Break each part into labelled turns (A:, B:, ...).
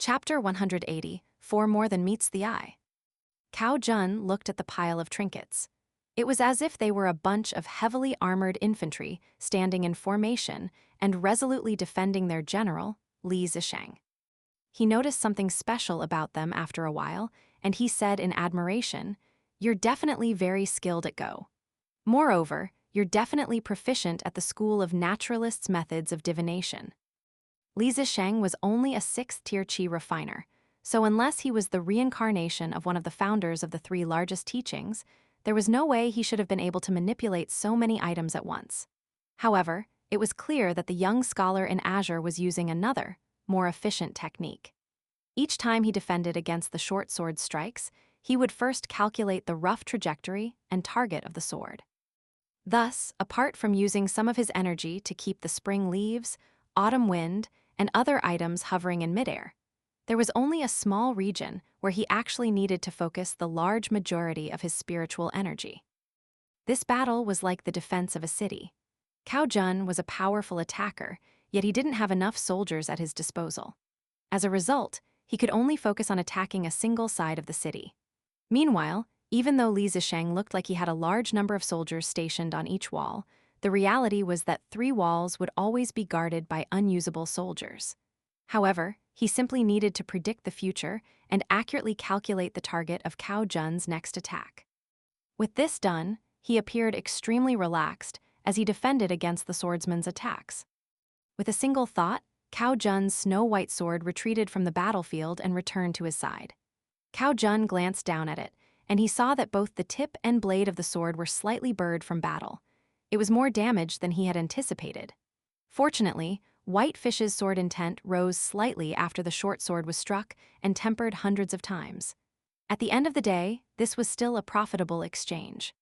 A: Chapter 180, For More Than Meets the Eye. Cao Jun looked at the pile of trinkets. It was as if they were a bunch of heavily armored infantry standing in formation and resolutely defending their general, Li Zisheng. He noticed something special about them after a while, and he said in admiration, "You're definitely very skilled at Go. Moreover, you're definitely proficient at the school of naturalists' methods of divination." Li Zisheng was only a 6th-tier qi refiner, so unless he was the reincarnation of one of the founders of the 3 largest teachings, there was no way he should have been able to manipulate so many items at once. However, it was clear that the young scholar in Azure was using another, more efficient technique. Each time he defended against the short sword strikes, he would first calculate the rough trajectory and target of the sword. Thus, apart from using some of his energy to keep the spring leaves, autumn wind, and other items hovering in midair, there was only a small region where he actually needed to focus the large majority of his spiritual energy. This battle was like the defense of a city. Cao Jun was a powerful attacker, yet he didn't have enough soldiers at his disposal. As a result, he could only focus on attacking a single side of the city. Meanwhile, even though Li Zisheng looked like he had a large number of soldiers stationed on each wall, the reality was that 3 walls would always be guarded by unusable soldiers. However, he simply needed to predict the future and accurately calculate the target of Cao Jun's next attack. With this done, he appeared extremely relaxed as he defended against the swordsman's attacks. With a single thought, Cao Jun's snow-white sword retreated from the battlefield and returned to his side. Cao Jun glanced down at it, and he saw that both the tip and blade of the sword were slightly burred from battle. It was more damage than he had anticipated. Fortunately, Whitefish's sword intent rose slightly after the short sword was struck and tempered hundreds of times. At the end of the day, this was still a profitable exchange.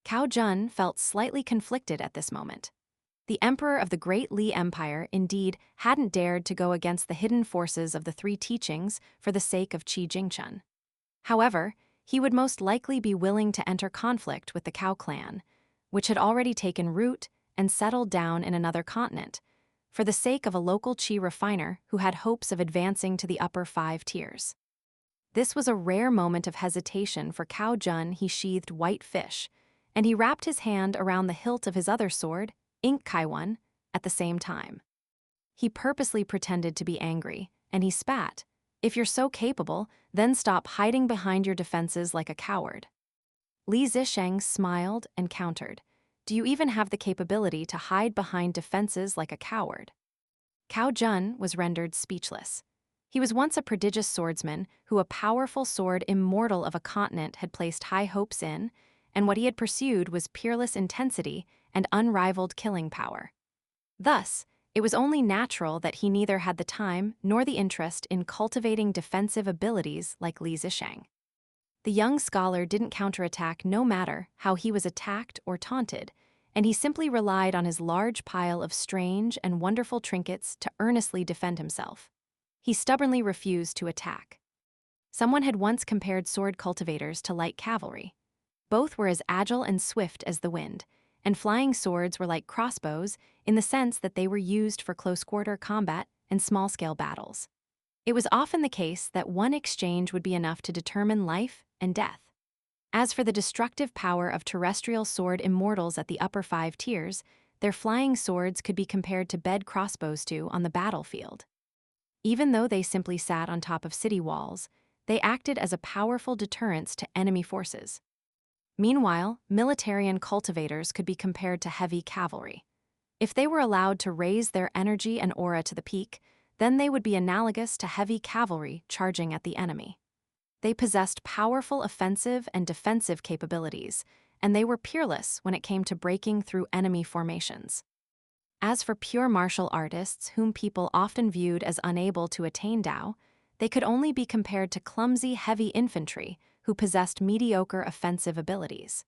A: Cao Jun felt slightly conflicted at this moment. The emperor of the Great Li Empire indeed hadn't dared to go against the hidden forces of the 3 teachings for the sake of Qi Jingchun. However, he would most likely be willing to enter conflict with the Cao clan, which had already taken root and settled down in another continent, for the sake of a local qi refiner who had hopes of advancing to the upper 5 tiers. This was a rare moment of hesitation for Cao Jun. He sheathed Whitefish, and he wrapped his hand around the hilt of his other sword, Ink Kaiwan, at the same time. He purposely pretended to be angry, and he spat, "If you're so capable, then stop hiding behind your defenses like a coward." Li Zisheng smiled and countered, "Do you even have the capability to hide behind defenses like a coward?" Cao Jun was rendered speechless. He was once a prodigious swordsman who a powerful sword immortal of a continent had placed high hopes in, and what he had pursued was peerless intensity and unrivaled killing power. Thus, it was only natural that he neither had the time nor the interest in cultivating defensive abilities like Li Zisheng. The young scholar didn't counterattack no matter how he was attacked or taunted, and he simply relied on his large pile of strange and wonderful trinkets to earnestly defend himself. He stubbornly refused to attack. Someone had once compared sword cultivators to light cavalry. Both were as agile and swift as the wind, and flying swords were like crossbows in the sense that they were used for close-quarter combat and small-scale battles. It was often the case that one exchange would be enough to determine life and death. As for the destructive power of terrestrial sword immortals at the upper 5 tiers, their flying swords could be compared to bed crossbows on the battlefield. Even though they simply sat on top of city walls, they acted as a powerful deterrence to enemy forces. Meanwhile, militarian cultivators could be compared to heavy cavalry. If they were allowed to raise their energy and aura to the peak, then they would be analogous to heavy cavalry charging at the enemy. They possessed powerful offensive and defensive capabilities, and they were peerless when it came to breaking through enemy formations. As for pure martial artists whom people often viewed as unable to attain Dao, they could only be compared to clumsy heavy infantry who possessed mediocre offensive abilities.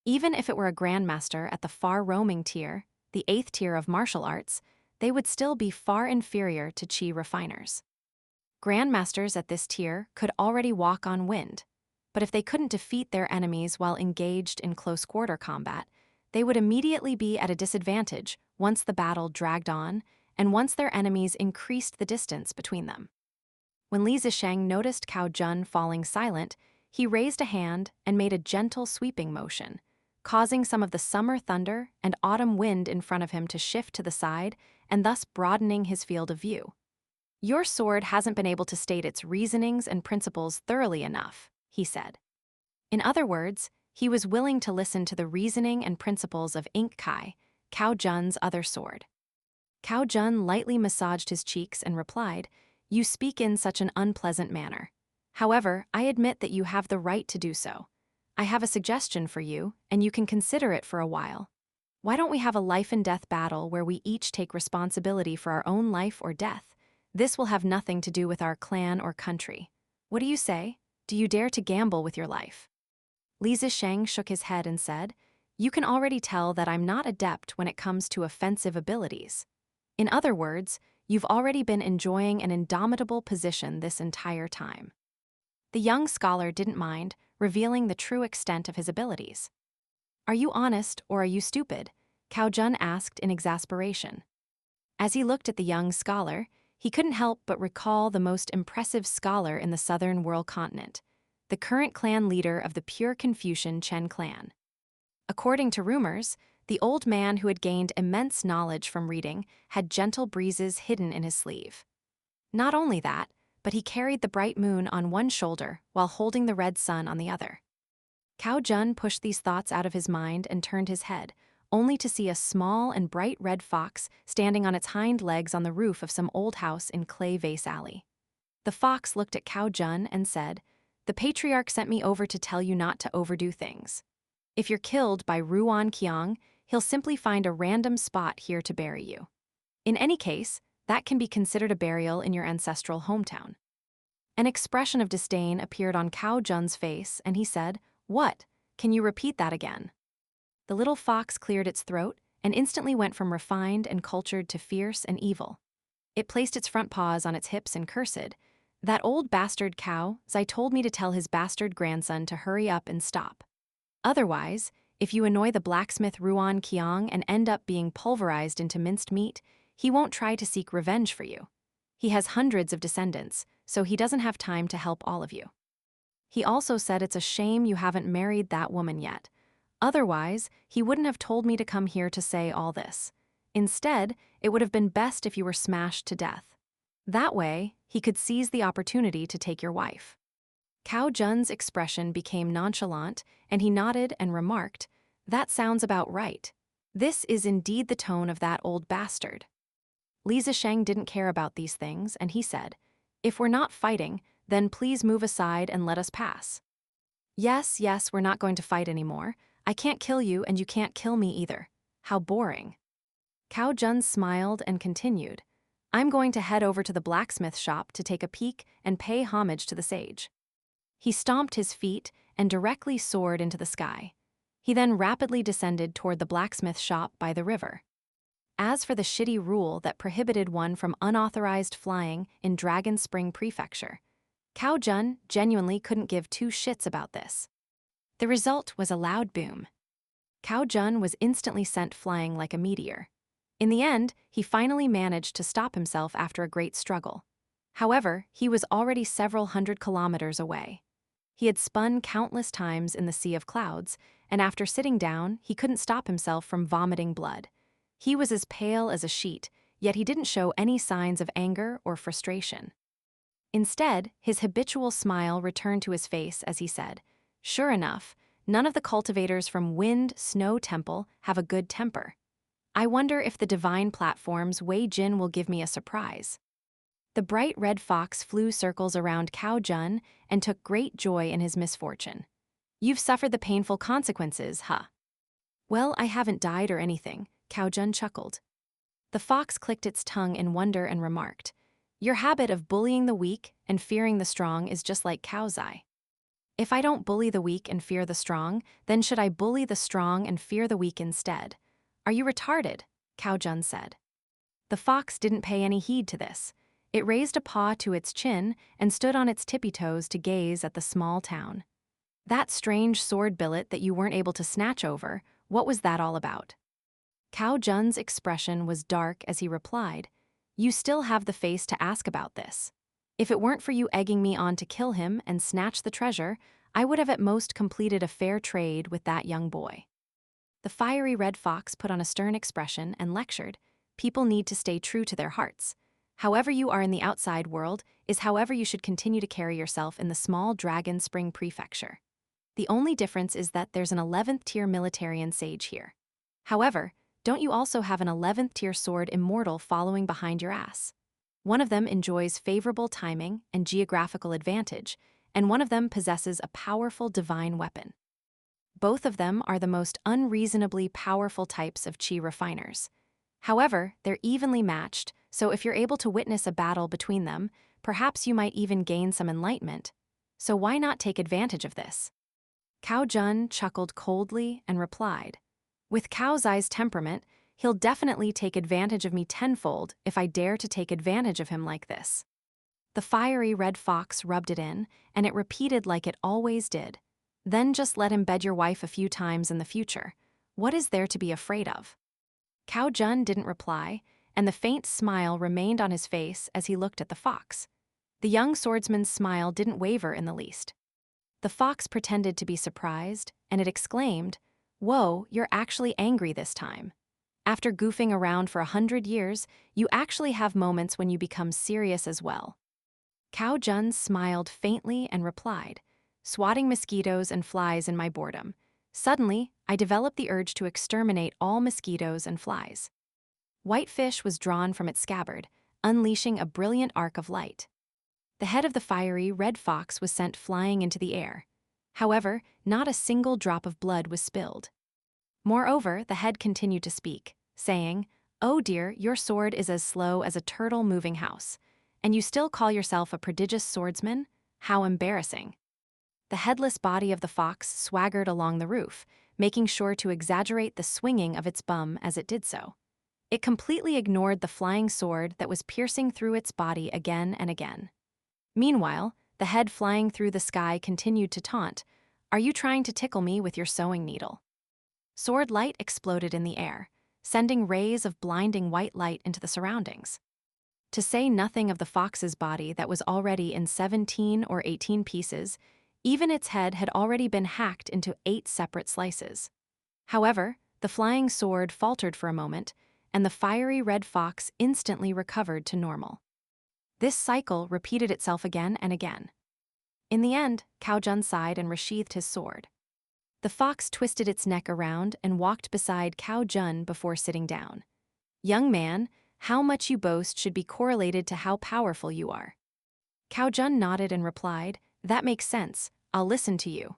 A: Even if it were a grandmaster at the far-roaming tier, the 8th tier of martial arts, they would still be far inferior to qi refiners. Grandmasters at this tier could already walk on wind, but if they couldn't defeat their enemies while engaged in close-quarter combat, they would immediately be at a disadvantage once the battle dragged on and once their enemies increased the distance between them. When Li Zisheng noticed Cao Jun falling silent, he raised a hand and made a gentle sweeping motion, causing some of the summer thunder and autumn wind in front of him to shift to the side and thus broadening his field of view. Your sword hasn't been able to state its reasonings and principles thoroughly enough, he said. In other words, he was willing to listen to the reasoning and principles of Ink Kai, Cao Jun's other sword. Cao Jun lightly massaged his cheeks and replied, "You speak in such an unpleasant manner. However, I admit that you have the right to do so. I have a suggestion for you, and you can consider it for a while. Why don't we have a life-and-death battle where we each take responsibility for our own life or death? This will have nothing to do with our clan or country. What do you say? Do you dare to gamble with your life?" Li Zisheng shook his head and said, "You can already tell that I'm not adept when it comes to offensive abilities. In other words, you've already been enjoying an indomitable position this entire time." The young scholar didn't mind, revealing the true extent of his abilities. "Are you honest or are you stupid?" Cao Jun asked in exasperation. As he looked at the young scholar, he couldn't help but recall the most impressive scholar in the southern world continent, the current clan leader of the pure Confucian Chen clan. According to rumors, the old man who had gained immense knowledge from reading had gentle breezes hidden in his sleeve. Not only that, but he carried the bright moon on one shoulder while holding the red sun on the other. Cao Jun pushed these thoughts out of his mind and turned his head, only to see a small and bright red fox standing on its hind legs on the roof of some old house in Clay Vase Alley. The fox looked at Cao Jun and said, "The patriarch sent me over to tell you not to overdo things. If you're killed by Ruan Qiang, he'll simply find a random spot here to bury you. In any case, that can be considered a burial in your ancestral hometown." An expression of disdain appeared on Cao Jun's face, and he said, "What? Can you repeat that again?" The little fox cleared its throat and instantly went from refined and cultured to fierce and evil. It placed its front paws on its hips and cursed, "That old bastard Cao Zai told me to tell his bastard grandson to hurry up and stop. Otherwise, if you annoy the blacksmith Ruan Qiang and end up being pulverized into minced meat, he won't try to seek revenge for you. He has hundreds of descendants, so he doesn't have time to help all of you. He also said it's a shame you haven't married that woman yet. Otherwise, he wouldn't have told me to come here to say all this. Instead, it would have been best if you were smashed to death. That way, he could seize the opportunity to take your wife." Cao Jun's expression became nonchalant, and he nodded and remarked, "That sounds about right. This is indeed the tone of that old bastard." Li Zisheng didn't care about these things, and he said, "If we're not fighting, then please move aside and let us pass." Yes, we're not going to fight anymore. I can't kill you and you can't kill me either. How boring." Cao Jun smiled and continued, "I'm going to head over to the blacksmith shop to take a peek and pay homage to the sage." He stomped his feet and directly soared into the sky. He then rapidly descended toward the blacksmith shop by the river. As for the shitty rule that prohibited one from unauthorized flying in Dragon Spring Prefecture, Cao Jun genuinely couldn't give two shits about this. The result was a loud boom. Cao Jun was instantly sent flying like a meteor. In the end, he finally managed to stop himself after a great struggle. However, he was already several hundred kilometers away. He had spun countless times in the sea of clouds, and after sitting down, he couldn't stop himself from vomiting blood. He was as pale as a sheet, yet he didn't show any signs of anger or frustration. Instead, his habitual smile returned to his face as he said, "Sure enough, none of the cultivators from Wind Snow Temple have a good temper. I wonder if the divine platform's Wei Jin will give me a surprise." The bright red fox flew circles around Cao Jun and took great joy in his misfortune. "You've suffered the painful consequences, huh?" "Well, I haven't died or anything," Cao Jun chuckled. The fox clicked its tongue in wonder and remarked, "Your habit of bullying the weak and fearing the strong is just like Cao Zai. If I don't bully the weak and fear the strong, then should I bully the strong and fear the weak instead? Are you retarded?" Cao Jun said. The fox didn't pay any heed to this. It raised a paw to its chin and stood on its tippy toes to gaze at the small town. "That strange sword billet that you weren't able to snatch over, what was that all about?" Cao Jun's expression was dark as he replied, "You still have the face to ask about this. If it weren't for you egging me on to kill him and snatch the treasure, I would have at most completed a fair trade with that young boy." The fiery red fox put on a stern expression and lectured, "People need to stay true to their hearts. However you are in the outside world is however you should continue to carry yourself in the small Dragon Spring Prefecture. The only difference is that there's an 11th tier military and sage here. However, don't you also have an 11th tier sword immortal following behind your ass? One of them enjoys favorable timing and geographical advantage, and one of them possesses a powerful divine weapon. Both of them are the most unreasonably powerful types of chi refiners. However, they're evenly matched, so if you're able to witness a battle between them, perhaps you might even gain some enlightenment. So why not take advantage of this?" Cao Jun chuckled coldly and replied, "With Cao Zai's temperament, he'll definitely take advantage of me tenfold if I dare to take advantage of him like this." The fiery red fox rubbed it in, and it repeated like it always did. "Then just let him bed your wife a few times in the future. What is there to be afraid of?" Cao Jun didn't reply, and the faint smile remained on his face as he looked at the fox. The young swordsman's smile didn't waver in the least. The fox pretended to be surprised, and it exclaimed, "Whoa, you're actually angry this time. After goofing around for 100 years, you actually have moments when you become serious as well." Cao Jun smiled faintly and replied, "Swatting mosquitoes and flies in my boredom. Suddenly, I developed the urge to exterminate all mosquitoes and flies." Whitefish was drawn from its scabbard, unleashing a brilliant arc of light. The head of the fiery red fox was sent flying into the air. However, not a single drop of blood was spilled. Moreover, the head continued to speak, saying, "Oh dear, your sword is as slow as a turtle moving house. And you still call yourself a prodigious swordsman? How embarrassing." The headless body of the fox swaggered along the roof, making sure to exaggerate the swinging of its bum as it did so. It completely ignored the flying sword that was piercing through its body again and again. Meanwhile, the head flying through the sky continued to taunt, "Are you trying to tickle me with your sewing needle?" Sword light exploded in the air, sending rays of blinding white light into the surroundings. To say nothing of the fox's body that was already in 17 or 18 pieces, even its head had already been hacked into 8 separate slices. However, the flying sword faltered for a moment, and the fiery red fox instantly recovered to normal. This cycle repeated itself again and again. In the end, Cao Jun sighed and resheathed his sword. The fox twisted its neck around and walked beside Cao Jun before sitting down. "Young man, how much you boast should be correlated to how powerful you are." Cao Jun nodded and replied, "That makes sense. I'll listen to you."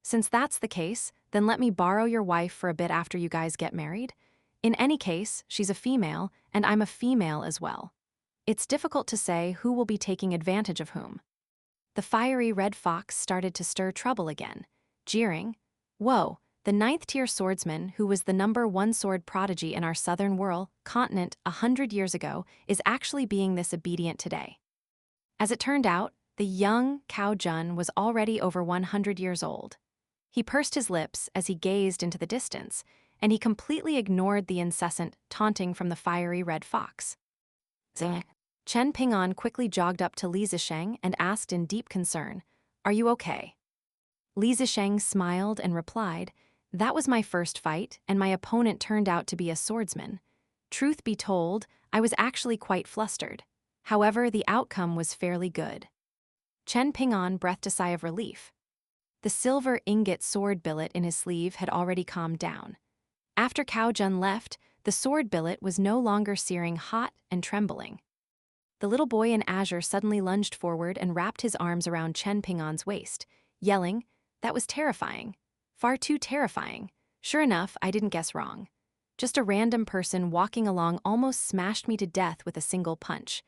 A: "Since that's the case, then let me borrow your wife for a bit after you guys get married. In any case, she's a female, and I'm a female as well. It's difficult to say who will be taking advantage of whom." The fiery red fox started to stir trouble again, jeering, "Whoa, the 9th-tier swordsman who was the #1 sword prodigy in our southern world continent 100 years ago is actually being this obedient today." As it turned out, the young Cao Jun was already over 100 years old. He pursed his lips as he gazed into the distance, and he completely ignored the incessant taunting from the fiery red fox. "Zing." Chen Ping'an quickly jogged up to Li Zisheng and asked in deep concern, "Are you okay?" Li Zisheng smiled and replied, "That was my first fight, and my opponent turned out to be a swordsman. Truth be told, I was actually quite flustered. However, the outcome was fairly good." Chen Ping'an breathed a sigh of relief. The silver ingot sword billet in his sleeve had already calmed down. After Cao Jun left, the sword billet was no longer searing hot and trembling. The little boy in azure suddenly lunged forward and wrapped his arms around Chen Ping'an's waist, yelling, "That was terrifying. Far too terrifying. Sure enough, I didn't guess wrong. Just a random person walking along almost smashed me to death with a single punch.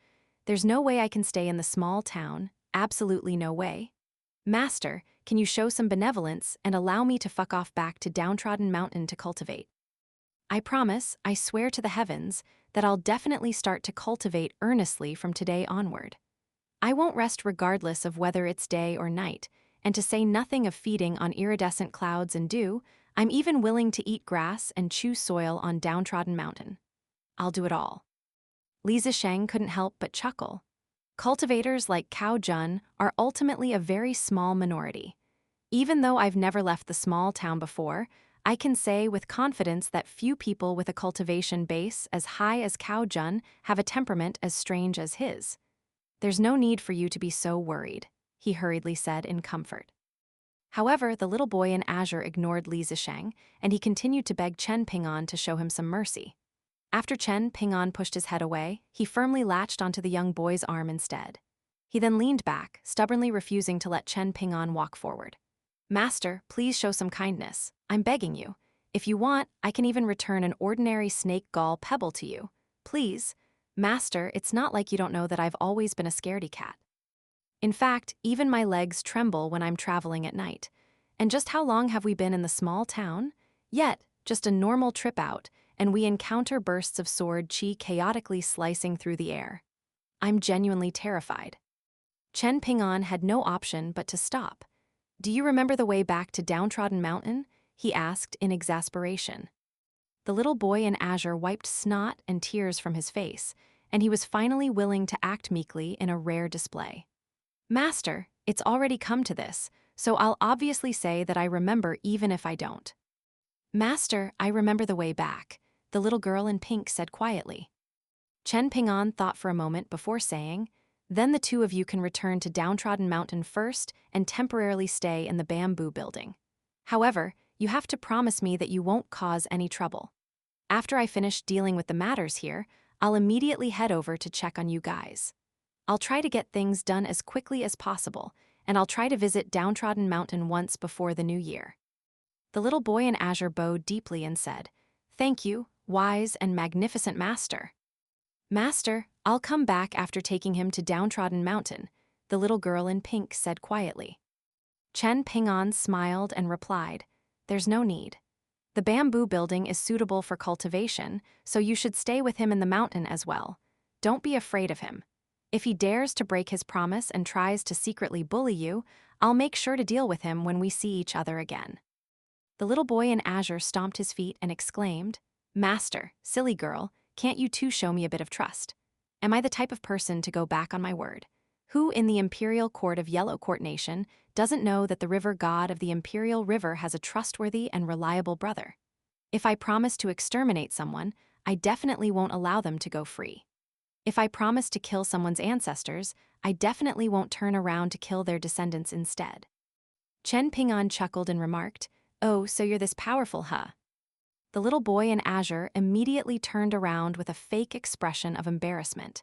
A: There's no way I can stay in the small town, absolutely no way. Master, can you show some benevolence and allow me to fuck off back to Downtrodden Mountain to cultivate? I promise, I swear to the heavens, that I'll definitely start to cultivate earnestly from today onward. I won't rest regardless of whether it's day or night, and to say nothing of feeding on iridescent clouds and dew, I'm even willing to eat grass and chew soil on Downtrodden Mountain. I'll do it all." Li Zisheng couldn't help but chuckle. Cultivators like Cao Jun are ultimately a very small minority. Even though I've never left the small town before, I can say with confidence that few people with a cultivation base as high as Cao Jun have a temperament as strange as his. There's no need for you to be so worried, he hurriedly said in comfort. However, the little boy in azure ignored Li Zisheng, and he continued to beg Chen Ping'an to show him some mercy. After Chen Ping'an pushed his head away, he firmly latched onto the young boy's arm instead. He then leaned back, stubbornly refusing to let Chen Ping'an walk forward. Master, please show some kindness. I'm begging you. If you want, I can even return an ordinary snake gall pebble to you. Please. Master, it's not like you don't know that I've always been a scaredy cat. In fact, even my legs tremble when I'm traveling at night. And just how long have we been in the small town? Yet, just a normal trip out, and we encounter bursts of sword chi chaotically slicing through the air. I'm genuinely terrified. Chen Ping'an had no option but to stop. Do you remember the way back to Downtrodden Mountain? He asked in exasperation. The little boy in azure wiped snot and tears from his face, and he was finally willing to act meekly in a rare display. Master, it's already come to this, so I'll obviously say that I remember even if I don't. Master, I remember the way back, the little girl in pink said quietly. Chen Ping'an thought for a moment before saying, then the two of you can return to Downtrodden Mountain first and temporarily stay in the bamboo building. However, you have to promise me that you won't cause any trouble. After I finish dealing with the matters here, I'll immediately head over to check on you guys. I'll try to get things done as quickly as possible, and I'll try to visit Downtrodden Mountain once before the new year. The little boy in azure bowed deeply and said, Thank you, wise and magnificent master. Master, I'll come back after taking him to Downtrodden Mountain, the little girl in pink said quietly. Chen Ping'an smiled and replied, There's no need. The bamboo building is suitable for cultivation, so you should stay with him in the mountain as well. Don't be afraid of him. If he dares to break his promise and tries to secretly bully you, I'll make sure to deal with him when we see each other again. The little boy in azure stomped his feet and exclaimed, Master, silly girl, can't you too show me a bit of trust? Am I the type of person to go back on my word? Who in the imperial court of Yellow Court Nation doesn't know that the river god of the imperial river has a trustworthy and reliable brother? If I promise to exterminate someone, I definitely won't allow them to go free. If I promise to kill someone's ancestors, I definitely won't turn around to kill their descendants instead. Chen Ping'an chuckled and remarked, Oh, so you're this powerful, huh? The little boy in azure immediately turned around with a fake expression of embarrassment.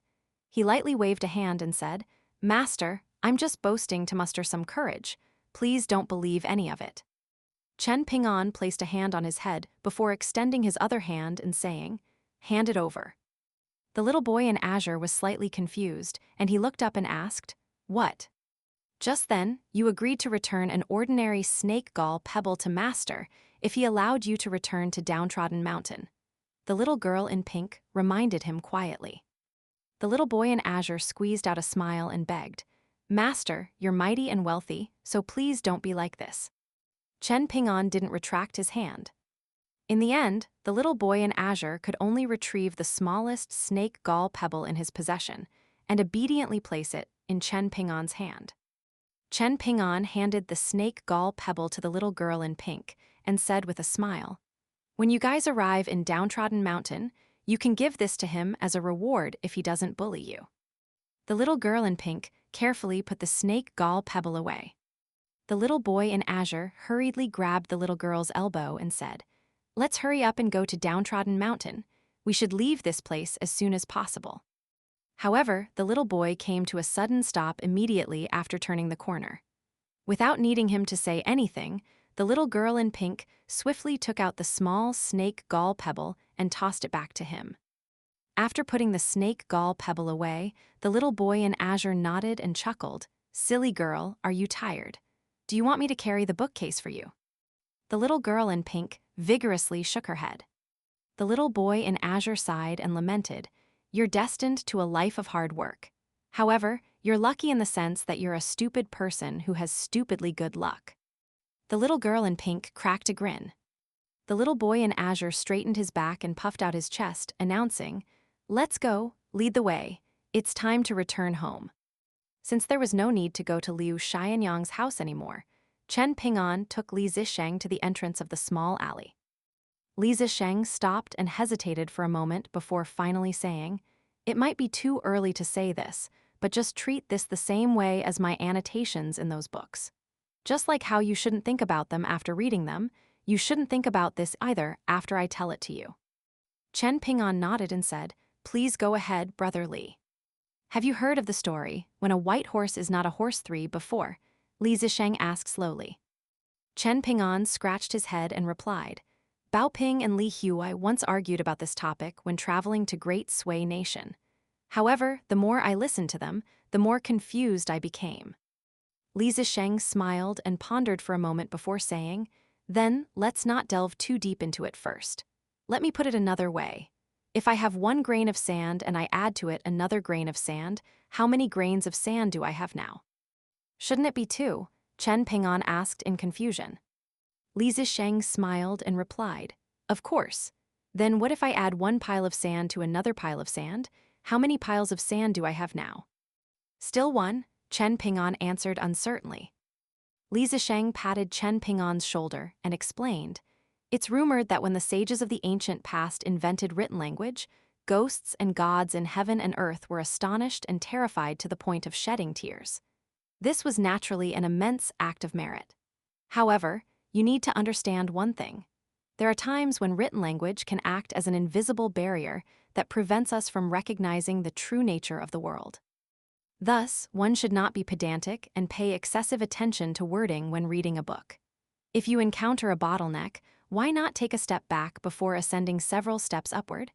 A: He lightly waved a hand and said, Master, I'm just boasting to muster some courage. Please don't believe any of it. Chen Ping'an placed a hand on his head before extending his other hand and saying, Hand it over. The little boy in azure was slightly confused, and he looked up and asked, What? Just then, you agreed to return an ordinary snake gall pebble to Master if he allowed you to return to Downtrodden Mountain. The little girl in pink reminded him quietly. The little boy in azure squeezed out a smile and begged, Master, you're mighty and wealthy, so please don't be like this. Chen Ping'an didn't retract his hand. In the end, the little boy in azure could only retrieve the smallest snake gall pebble in his possession and obediently place it in Chen Ping'an's hand. Chen Ping'an handed the snake gall pebble to the little girl in pink and said with a smile, When you guys arrive in Downtrodden Mountain, you can give this to him as a reward if he doesn't bully you. The little girl in pink carefully put the snake gall pebble away. The little boy in azure hurriedly grabbed the little girl's elbow and said, Let's hurry up and go to Downtrodden Mountain. We should leave this place as soon as possible. However, the little boy came to a sudden stop immediately after turning the corner. Without needing him to say anything, the little girl in pink swiftly took out the small snake gall pebble and tossed it back to him. After putting the snake gall pebble away, the little boy in azure nodded and chuckled, Silly girl, are you tired? Do you want me to carry the bookcase for you? The little girl in pink vigorously shook her head. The little boy in azure sighed and lamented, You're destined to a life of hard work. However, you're lucky in the sense that you're a stupid person who has stupidly good luck. The little girl in pink cracked a grin. The little boy in azure straightened his back and puffed out his chest, announcing, Let's go, lead the way. It's time to return home. Since there was no need to go to Liu Xianyang's house anymore, Chen Ping'an took Li Zisheng to the entrance of the small alley. Li Zisheng stopped and hesitated for a moment before finally saying, "It might be too early to say this, but just treat this the same way as my annotations in those books. Just like how you shouldn't think about them after reading them, you shouldn't think about this either after I tell it to you." Chen Ping'an nodded and said, "Please go ahead, Brother Li." "Have you heard of the story, when a white horse is not a horse 3 before?" Li Zisheng asked slowly. Chen Ping'an scratched his head and replied, "Bao Ping and Li Huai once argued about this topic when traveling to Great Sui Nation. However, the more I listened to them, the more confused I became." Li Zisheng smiled and pondered for a moment before saying, "Then, let's not delve too deep into it first. Let me put it another way. If I have 1 grain of sand and I add to it another grain of sand, how many grains of sand do I have now?" "Shouldn't it be 2?" Chen Ping'an asked in confusion. Li Zisheng smiled and replied, "Of course. Then what if I add 1 pile of sand to another pile of sand? How many piles of sand do I have now?" "Still 1, Chen Ping'an answered uncertainly. Li Zisheng patted Chen Ping'an's shoulder and explained, "It's rumored that when the sages of the ancient past invented written language, ghosts and gods in heaven and earth were astonished and terrified to the point of shedding tears. This was naturally an immense act of merit. However, you need to understand one thing. There are times when written language can act as an invisible barrier that prevents us from recognizing the true nature of the world. Thus, one should not be pedantic and pay excessive attention to wording when reading a book. If you encounter a bottleneck, why not take a step back before ascending several steps upward?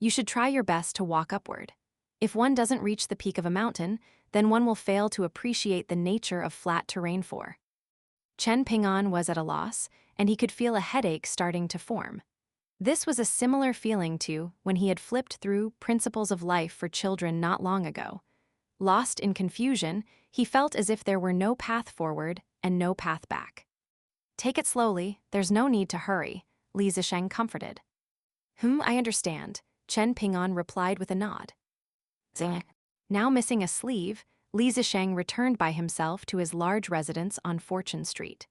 A: You should try your best to walk upward. If one doesn't reach the peak of a mountain, then one will fail to appreciate the nature of flat terrain for." Chen Ping'an was at a loss, and he could feel a headache starting to form. This was a similar feeling to when he had flipped through Principles of Life for Children not long ago. Lost in confusion, he felt as if there were no path forward and no path back. "Take it slowly, there's no need to hurry," Li Zisheng comforted. I understand," Chen Ping'an replied with a nod. Now missing a sleeve, Li Zisheng returned by himself to his large residence on Fortune Street.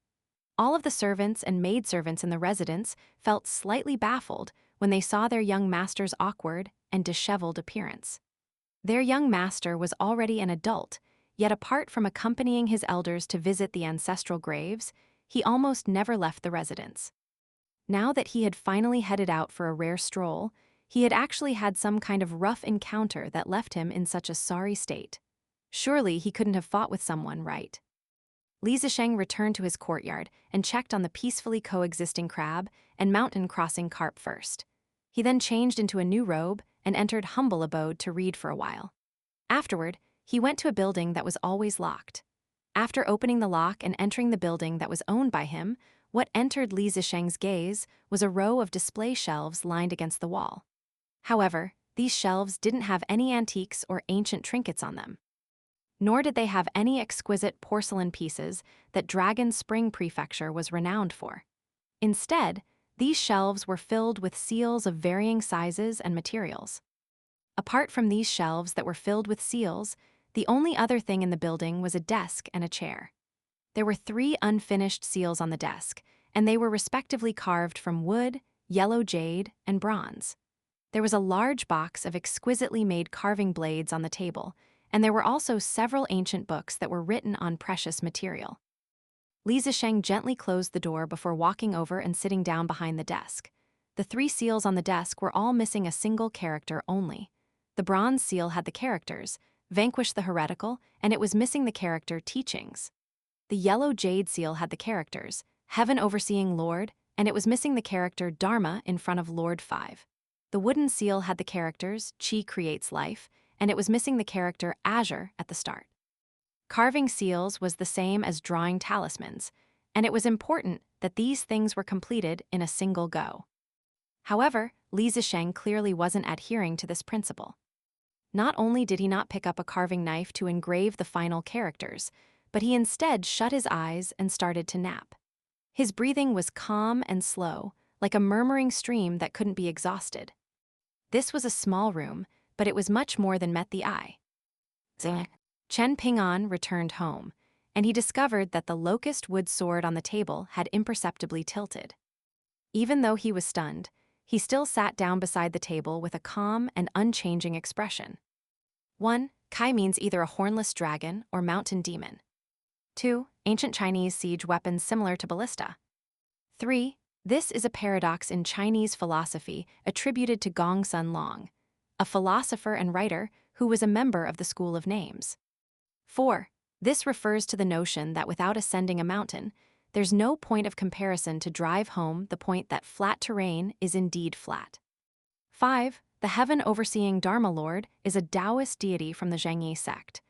A: All of the servants and maidservants in the residence felt slightly baffled when they saw their young master's awkward and disheveled appearance. Their young master was already an adult, yet apart from accompanying his elders to visit the ancestral graves, he almost never left the residence. Now that he had finally headed out for a rare stroll, he had actually had some kind of rough encounter that left him in such a sorry state. Surely he couldn't have fought with someone, right? Li Zisheng returned to his courtyard and checked on the peacefully coexisting crab and mountain crossing carp first. He then changed into a new robe and entered humble abode to read for a while. Afterward, he went to a building that was always locked. After opening the lock and entering the building that was owned by him, what entered Li Zisheng's gaze was a row of display shelves lined against the wall. However, these shelves didn't have any antiques or ancient trinkets on them. Nor did they have any exquisite porcelain pieces that Dragon Spring Prefecture was renowned for. Instead, these shelves were filled with seals of varying sizes and materials. Apart from these shelves that were filled with seals, the only other thing in the building was a desk and a chair. There were 3 unfinished seals on the desk, and they were respectively carved from wood, yellow jade, and bronze. There was a large box of exquisitely made carving blades on the table, and there were also several ancient books that were written on precious material. Li Zisheng gently closed the door before walking over and sitting down behind the desk. The 3 seals on the desk were all missing a single character only. The bronze seal had the characters, "Vanquish the heretical," and it was missing the character "Teachings." The yellow jade seal had the characters, "Heaven overseeing Lord," and it was missing the character "Dharma" in front of Lord 5. The wooden seal had the characters "Chi creates life," and it was missing the character "Azure" at the start. Carving seals was the same as drawing talismans, and it was important that these things were completed in a single go. However, Li Zisheng clearly wasn't adhering to this principle. Not only did he not pick up a carving knife to engrave the final characters, but he instead shut his eyes and started to nap. His breathing was calm and slow, like a murmuring stream that couldn't be exhausted. This was a small room, but it was much more than met the eye. Chen Ping'an returned home, and he discovered that the locust wood sword on the table had imperceptibly tilted. Even though he was stunned, he still sat down beside the table with a calm and unchanging expression. 1. Kai means either a hornless dragon or mountain demon. 2. Ancient Chinese siege weapons similar to ballista. 3. This is a paradox in Chinese philosophy attributed to Gongsun Long, a philosopher and writer who was a member of the School of Names. 4. This refers to the notion that without ascending a mountain, there's no point of comparison to drive home the point that flat terrain is indeed flat. 5. The heaven overseeing Dharma Lord is a Taoist deity from the Zhengyi sect.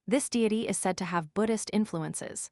A: This deity is said to have Buddhist influences.